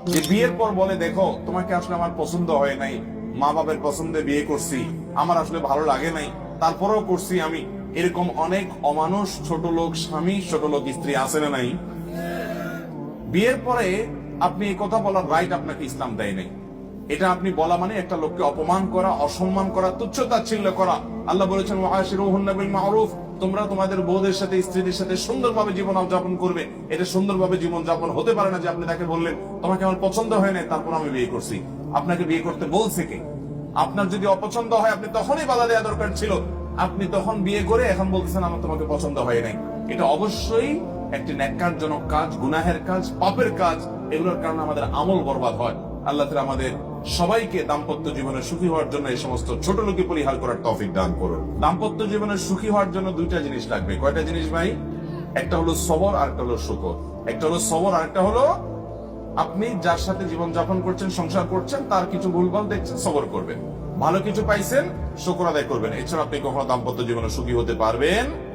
যে বিয়ের পর বলে দেখো তোমাকে আসলে আমার পছন্দ হয় নাই, মা বাবার পছন্দে বিয়ে করছি, আমার আসলে ভালো লাগে নাই, তারপরেও করছি আমি। এরকম অনেক অমানুষ ছোট লোক স্বামী, ছোট লোক স্ত্রী আছে না নাই? বিয়ের পরে আপনি এই কথা বলার রাইট আপনাকে ইসলাম দেয় নাই। এটা আপনি বলা মানে একটা লোককে অপমান করা, অসম্মান করা, তুচ্ছ-তাচ্ছিল্য করা। আল্লাহ বলেছেন ওয়াশিরুহুন্না বিল মা'রুফ, তোমরা তোমাদের বউদের সাথে, স্ত্রীদের সাথে সুন্দরভাবে জীবন যাপন করবে। এটা সুন্দরভাবে জীবন যাপন হতে পারে না যে আপনি তাকে বললেন তোমাকে আমার পছন্দ হয় না তারপর আমি বিয়ে করছি। আপনাকে বিয়ে করতে বলছে কে? আপনার যদি অপছন্দ হয় আপনি তখনই বাধা দেওয়া দরকার ছিল। আপনি তখন বিয়ে করে এখন বলতেছেন আমার তোমাকে পছন্দ হয় নাই। এটা অবশ্যই একটি ন্যাক্কারজনক কাজ, গুনাহের কাজ, পাপের কাজ। এগুলোর কারণে আমাদের আমল বরবাদ হয়। আল্লাহ তাআলা আমাদের সবাইকে দাম্পত্য জীবনে সুখী হওয়ার জন্য এই সমস্ত ছোট লোকে পরিহার করার তৌফিক দান করুন। দাম্পত্য জীবনে সুখী হওয়ার জন্য দুইটা জিনিস লাগবে। কয়টা জিনিস ভাই? একটা হলো সবর, আর একটা হলো শুকর। একটা হলো সবর, আর একটা হলো আপনি যার সাথে জীবন যাপন করছেন, সংসার করছেন, তার কিছু ভুলভাল দেখছেন, সবর করবেন। ভালো কিছু পাইছেন, শুকর আদায় করবেন। এছাড়া আপনি কখনো দাম্পত্য জীবনে সুখী হতে পারবেন